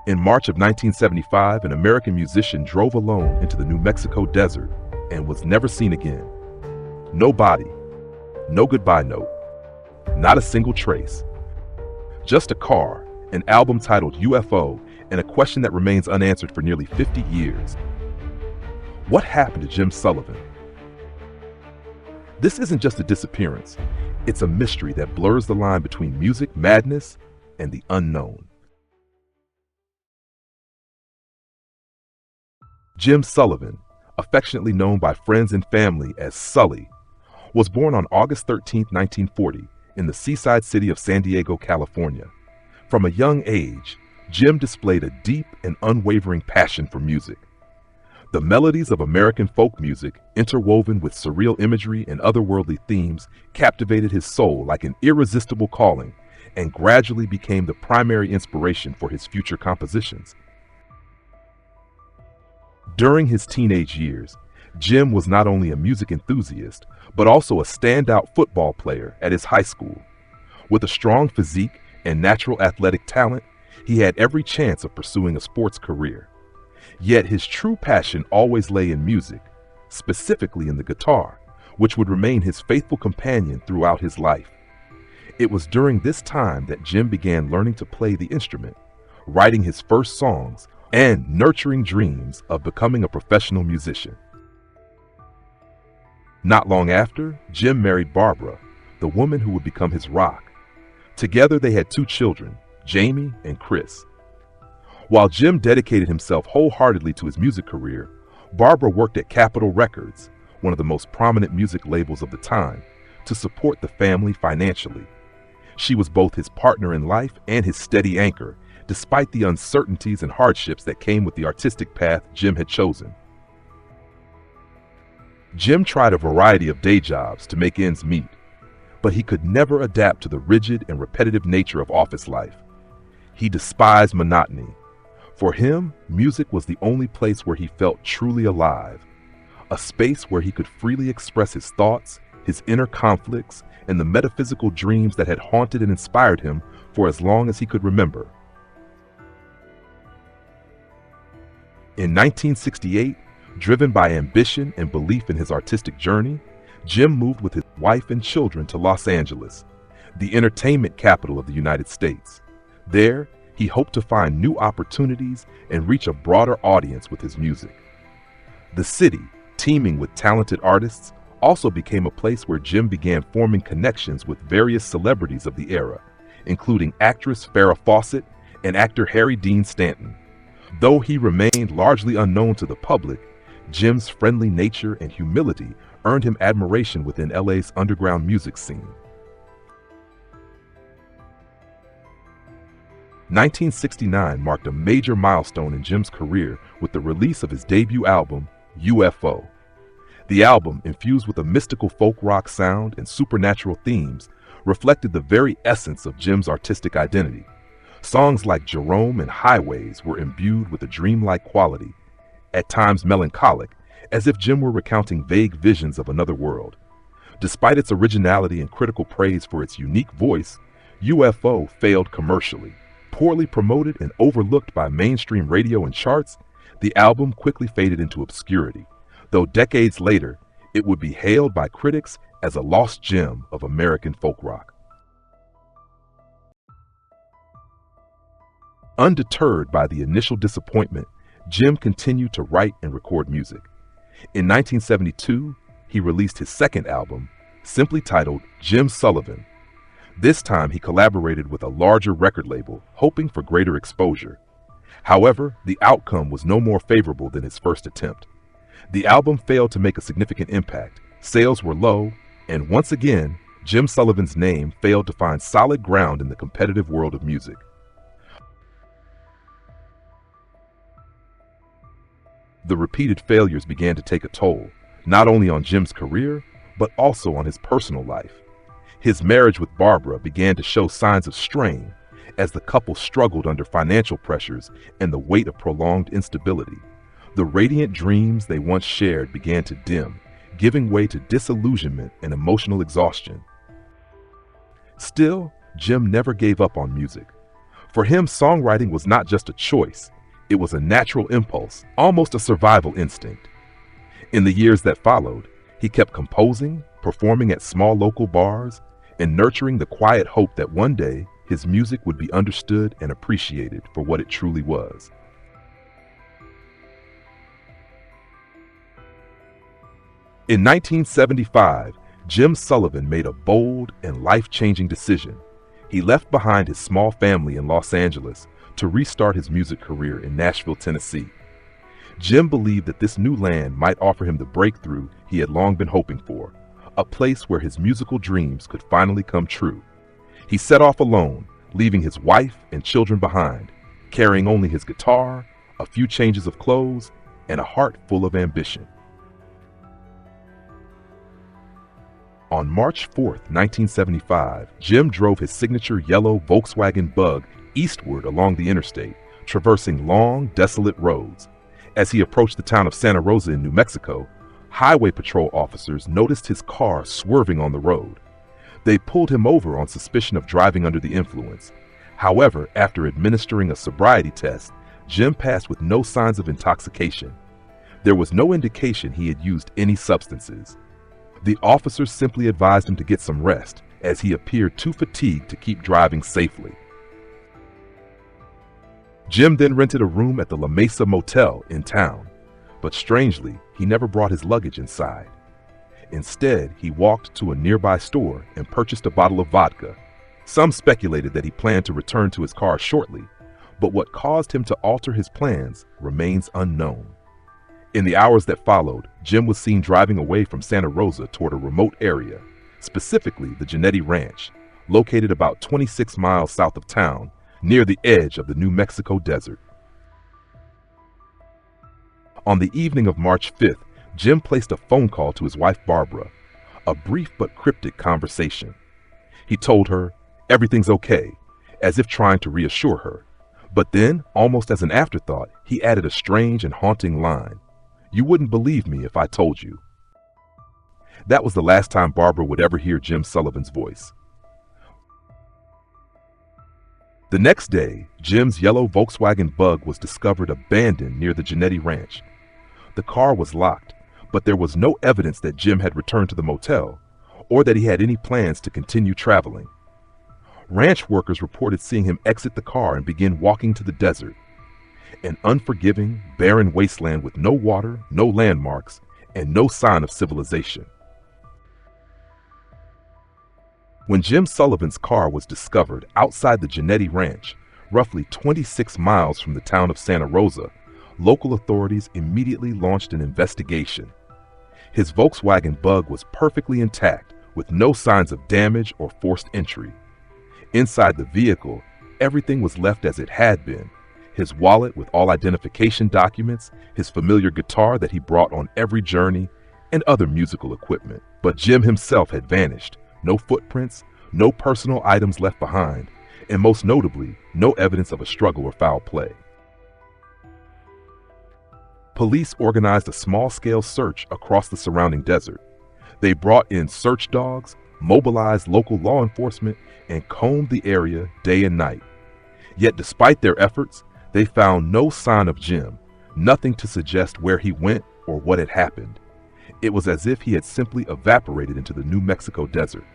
In March of 1975, an American musician drove alone into the New Mexico desert and was never seen again. No body, no goodbye note, not a single trace. Just a car, an album titled UFO, and a question that remains unanswered for nearly 50 years. What happened to Jim Sullivan? This isn't just a disappearance. It's a mystery that blurs the line between music madness and the unknown. Jim Sullivan, affectionately known by friends and family as Sully, was born on August 13, 1940, in the seaside city of San Diego, California. From a young age, Jim displayed a deep and unwavering passion for music. The melodies of American folk music, interwoven with surreal imagery and otherworldly themes, captivated his soul like an irresistible calling and gradually became the primary inspiration for his future compositions. During his teenage years, Jim was not only a music enthusiast, but also a standout football player at his high school. With a strong physique and natural athletic talent, he had every chance of pursuing a sports career. Yet his true passion always lay in music, specifically in the guitar, which would remain his faithful companion throughout his life. It was during this time that Jim began learning to play the instrument, writing his first songs, and nurturing dreams of becoming a professional musician. Not long after, Jim married Barbara, the woman who would become his rock. Together they had 2 children, Jamie and Chris. While Jim dedicated himself wholeheartedly to his music career, Barbara worked at Capitol Records, one of the most prominent music labels of the time, to support the family financially. She was both his partner in life and his steady anchor, despite the uncertainties and hardships that came with the artistic path Jim had chosen. Jim tried a variety of day jobs to make ends meet, but he could never adapt to the rigid and repetitive nature of office life. He despised monotony. For him, music was the only place where he felt truly alive, a space where he could freely express his thoughts, his inner conflicts, and the metaphysical dreams that had haunted and inspired him for as long as he could remember. In 1968, driven by ambition and belief in his artistic journey, Jim moved with his wife and children to Los Angeles, the entertainment capital of the United States. There, he hoped to find new opportunities and reach a broader audience with his music. The city, teeming with talented artists, also became a place where Jim began forming connections with various celebrities of the era, including actress Farrah Fawcett and actor Harry Dean Stanton. Though he remained largely unknown to the public, Jim's friendly nature and humility earned him admiration within LA's underground music scene. 1969 marked a major milestone in Jim's career with the release of his debut album, UFO. The album, infused with a mystical folk rock sound and supernatural themes, reflected the very essence of Jim's artistic identity. Songs like Jerome and Highways were imbued with a dreamlike quality, at times melancholic, as if Jim were recounting vague visions of another world. Despite its originality and critical praise for its unique voice, UFO failed commercially. Poorly promoted and overlooked by mainstream radio and charts, the album quickly faded into obscurity, though decades later, it would be hailed by critics as a lost gem of American folk rock. Undeterred by the initial disappointment, Jim continued to write and record music. In 1972, he released his second album, simply titled Jim Sullivan. This time he collaborated with a larger record label, hoping for greater exposure. However, the outcome was no more favorable than his first attempt. The album failed to make a significant impact, sales were low, and once again, Jim Sullivan's name failed to find solid ground in the competitive world of music. The repeated failures began to take a toll, not only on Jim's career, but also on his personal life. His marriage with Barbara began to show signs of strain as the couple struggled under financial pressures and the weight of prolonged instability. The radiant dreams they once shared began to dim, giving way to disillusionment and emotional exhaustion. Still, Jim never gave up on music. For him, songwriting was not just a choice, it was a natural impulse, almost a survival instinct. In the years that followed, he kept composing, performing at small local bars, and nurturing the quiet hope that one day his music would be understood and appreciated for what it truly was. In 1975, Jim Sullivan made a bold and life-changing decision. He left behind his small family in Los Angeles to restart his music career in Nashville, Tennessee. Jim believed that this new land might offer him the breakthrough he had long been hoping for, a place where his musical dreams could finally come true. He set off alone, leaving his wife and children behind, carrying only his guitar, a few changes of clothes, and a heart full of ambition. On March 4, 1975, Jim drove his signature yellow Volkswagen Bug eastward along the interstate, traversing long, desolate roads. As he approached the town of Santa Rosa in New Mexico, highway patrol officers noticed his car swerving on the road. They pulled him over on suspicion of driving under the influence. However, after administering a sobriety test, Jim passed with no signs of intoxication. There was no indication he had used any substances. The officers simply advised him to get some rest, as he appeared too fatigued to keep driving safely. Jim then rented a room at the La Mesa Motel in town, but strangely, he never brought his luggage inside. Instead, he walked to a nearby store and purchased a bottle of vodka. Some speculated that he planned to return to his car shortly, but what caused him to alter his plans remains unknown. In the hours that followed, Jim was seen driving away from Santa Rosa toward a remote area, specifically the Genetti Ranch, located about 26 miles south of town, near the edge of the New Mexico desert. On the evening of March 5th, Jim placed a phone call to his wife Barbara, a brief but cryptic conversation. He told her, "Everything's okay," as if trying to reassure her. But then, almost as an afterthought, he added a strange and haunting line. "You wouldn't believe me if I told you." That was the last time Barbara would ever hear Jim Sullivan's voice. The next day, Jim's yellow Volkswagen Bug was discovered abandoned near the Genetti Ranch. The car was locked, but there was no evidence that Jim had returned to the motel or that he had any plans to continue traveling. Ranch workers reported seeing him exit the car and begin walking to the desert, an unforgiving, barren wasteland with no water, no landmarks, and no sign of civilization. When Jim Sullivan's car was discovered outside the Genetti Ranch, roughly 26 miles from the town of Santa Rosa, local authorities immediately launched an investigation. His Volkswagen Bug was perfectly intact, with no signs of damage or forced entry. Inside the vehicle, everything was left as it had been: his wallet with all identification documents, his familiar guitar that he brought on every journey, and other musical equipment. But Jim himself had vanished. No footprints, no personal items left behind, and most notably, no evidence of a struggle or foul play. Police organized a small-scale search across the surrounding desert. They brought in search dogs, mobilized local law enforcement, and combed the area day and night. Yet despite their efforts, they found no sign of Jim, nothing to suggest where he went or what had happened. It was as if he had simply evaporated into the New Mexico desert.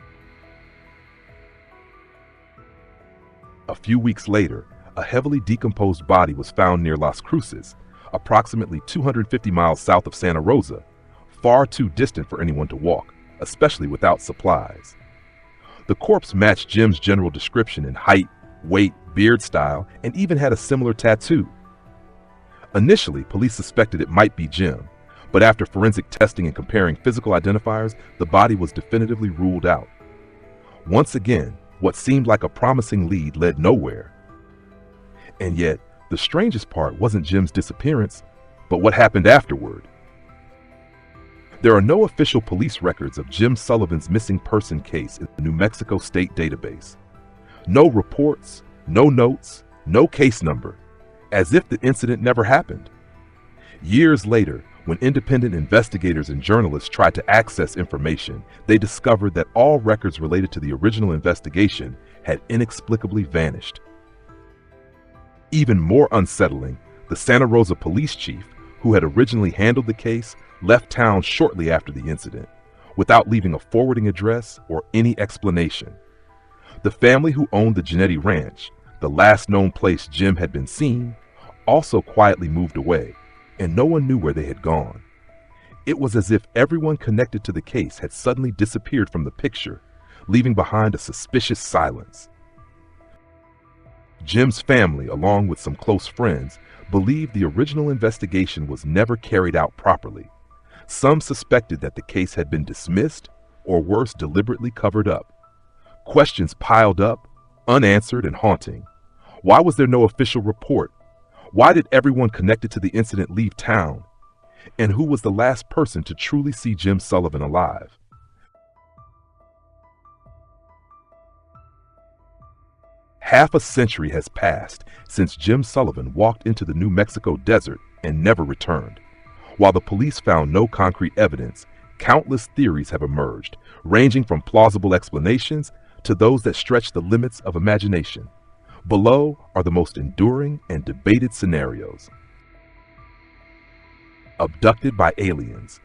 A few weeks later, a heavily decomposed body was found near Las Cruces, approximately 250 miles south of Santa Rosa, far too distant for anyone to walk, especially without supplies. The corpse matched Jim's general description in height, weight, beard style, and even had a similar tattoo. Initially, police suspected it might be Jim, but after forensic testing and comparing physical identifiers, the body was definitively ruled out. Once again, what seemed like a promising lead led nowhere. And yet, the strangest part wasn't Jim's disappearance, but what happened afterward. There are no official police records of Jim Sullivan's missing person case in the New Mexico State database. No reports, no notes, no case number, as if the incident never happened. Years later, when independent investigators and journalists tried to access information, they discovered that all records related to the original investigation had inexplicably vanished. Even more unsettling, the Santa Rosa police chief, who had originally handled the case, left town shortly after the incident, without leaving a forwarding address or any explanation. The family who owned the Genetti Ranch, the last known place Jim had been seen, also quietly moved away, and no one knew where they had gone. It was as if everyone connected to the case had suddenly disappeared from the picture, leaving behind a suspicious silence. Jim's family, along with some close friends, believed the original investigation was never carried out properly. Some suspected that the case had been dismissed, or worse, deliberately covered up. Questions piled up, unanswered and haunting. Why was there no official report? Why did everyone connected to the incident leave town? And who was the last person to truly see Jim Sullivan alive? Half a century has passed since Jim Sullivan walked into the New Mexico desert and never returned. While the police found no concrete evidence, countless theories have emerged, ranging from plausible explanations to those that stretch the limits of imagination. Below are the most enduring and debated scenarios. Abducted by aliens.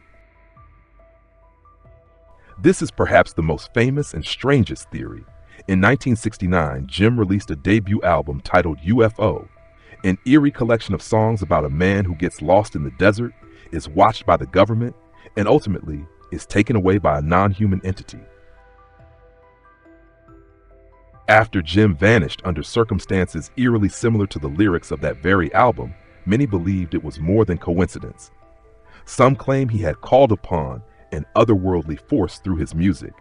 This is perhaps the most famous and strangest theory. In 1969, Jim released a debut album titled U.F.O., an eerie collection of songs about a man who gets lost in the desert, is watched by the government, and ultimately is taken away by a non-human entity. After Jim vanished under circumstances eerily similar to the lyrics of that very album, many believed it was more than coincidence. Some claim he had called upon an otherworldly force through his music,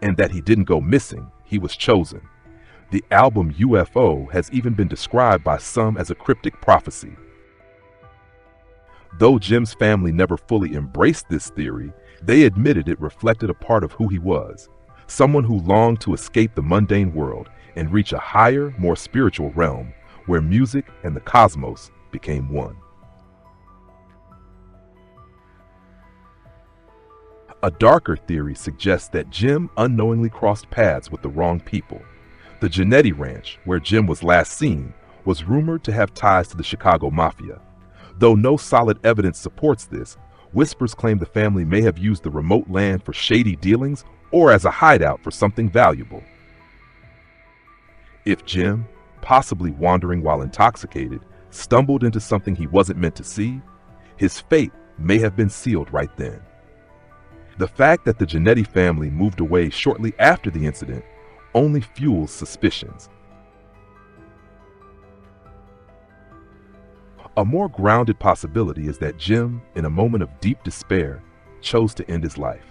and that he didn't go missing, he was chosen. The album U.F.O. has even been described by some as a cryptic prophecy. Though Jim's family never fully embraced this theory, they admitted it reflected a part of who he was, someone who longed to escape the mundane world and reach a higher, more spiritual realm where music and the cosmos became one. A darker theory suggests that Jim unknowingly crossed paths with the wrong people. The Genetti Ranch, where Jim was last seen, was rumored to have ties to the Chicago Mafia. Though no solid evidence supports this, whispers claim the family may have used the remote land for shady dealings or as a hideout for something valuable. If Jim, possibly wandering while intoxicated, stumbled into something he wasn't meant to see, his fate may have been sealed right then. The fact that the Genetti family moved away shortly after the incident only fuels suspicions. A more grounded possibility is that Jim, in a moment of deep despair, chose to end his life.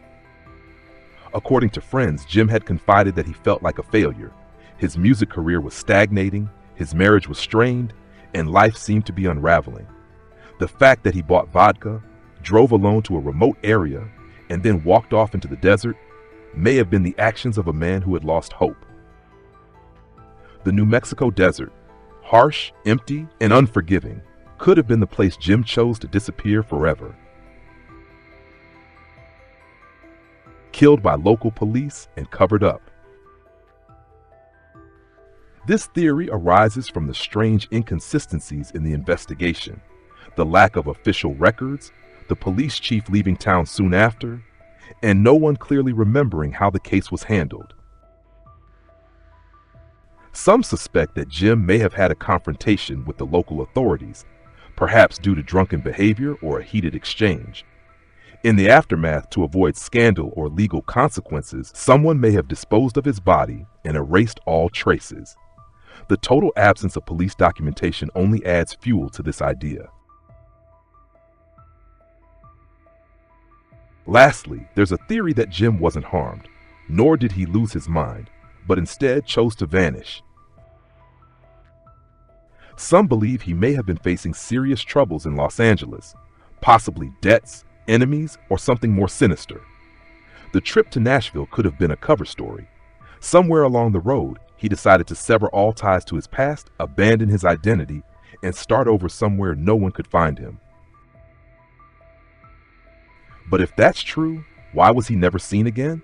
According to friends, Jim had confided that he felt like a failure. His music career was stagnating, his marriage was strained, and life seemed to be unraveling. The fact that he bought vodka, drove alone to a remote area, and then walked off into the desert may have been the actions of a man who had lost hope. The New Mexico desert, harsh, empty, and unforgiving, could have been the place Jim chose to disappear forever. Killed by local police and covered up. This theory arises from the strange inconsistencies in the investigation, the lack of official records, the police chief leaving town soon after, and no one clearly remembering how the case was handled. Some suspect that Jim may have had a confrontation with the local authorities, perhaps due to drunken behavior or a heated exchange. In the aftermath, to avoid scandal or legal consequences, someone may have disposed of his body and erased all traces. The total absence of police documentation only adds fuel to this idea. Lastly, there's a theory that Jim wasn't harmed, nor did he lose his mind, but instead chose to vanish. Some believe he may have been facing serious troubles in Los Angeles, possibly debts, enemies, or something more sinister. The trip to Nashville could have been a cover story. Somewhere along the road, he decided to sever all ties to his past, abandon his identity, and start over somewhere no one could find him. But if that's true, why was he never seen again?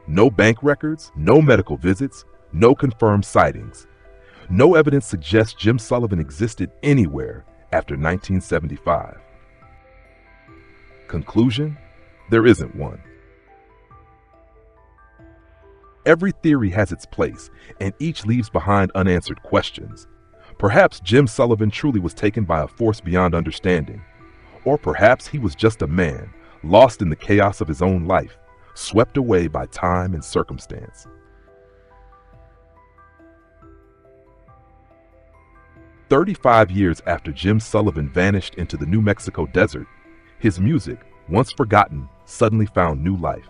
No bank records, no medical visits, no confirmed sightings. No evidence suggests Jim Sullivan existed anywhere after 1975. Conclusion? There isn't one. Every theory has its place, and each leaves behind unanswered questions. Perhaps Jim Sullivan truly was taken by a force beyond understanding. Or perhaps he was just a man, lost in the chaos of his own life, swept away by time and circumstance. 35 years after Jim Sullivan vanished into the New Mexico desert, his music, once forgotten, suddenly found new life.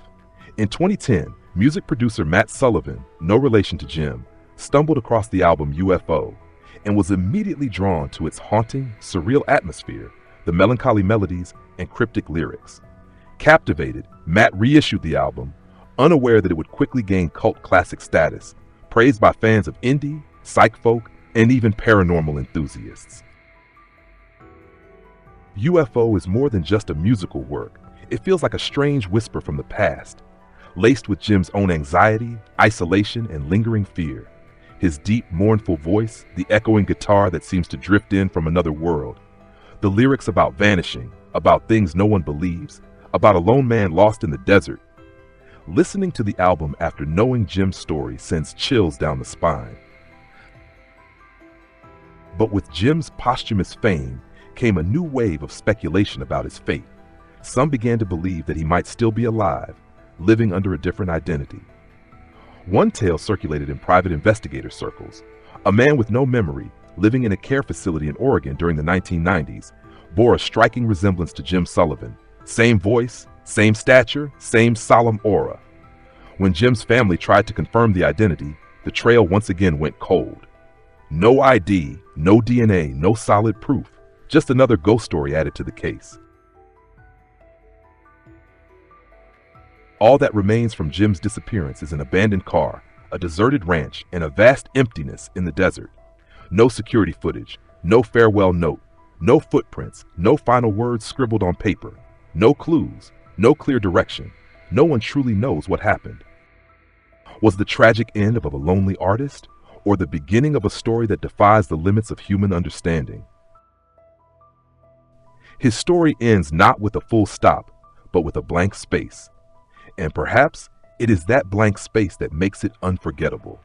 In 2010, music producer Matt Sullivan, no relation to Jim, stumbled across the album UFO and was immediately drawn to its haunting, surreal atmosphere, the melancholy melodies, and cryptic lyrics. Captivated, Matt reissued the album, unaware that it would quickly gain cult classic status, praised by fans of indie, psych folk, and even paranormal enthusiasts. UFO is more than just a musical work. It feels like a strange whisper from the past, laced with Jim's own anxiety, isolation, and lingering fear. His deep, mournful voice, the echoing guitar that seems to drift in from another world, the lyrics about vanishing, about things no one believes, about a lone man lost in the desert. Listening to the album after knowing Jim's story sends chills down the spine. But with Jim's posthumous fame came a new wave of speculation about his fate. Some began to believe that he might still be alive, living under a different identity. One tale circulated in private investigator circles. A man with no memory, living in a care facility in Oregon during the 1990s, bore a striking resemblance to Jim Sullivan. Same voice, same stature, same solemn aura. When Jim's family tried to confirm the identity, the trail once again went cold. No ID, no DNA, no solid proof, just another ghost story added to the case. All that remains from Jim's disappearance is an abandoned car, a deserted ranch, and a vast emptiness in the desert. No security footage, no farewell note, no footprints, no final words scribbled on paper, no clues, no clear direction. No one truly knows what happened. Was the tragic end of a lonely artist, or the beginning of a story that defies the limits of human understanding? His story ends not with a full stop, but with a blank space. And perhaps it is that blank space that makes it unforgettable.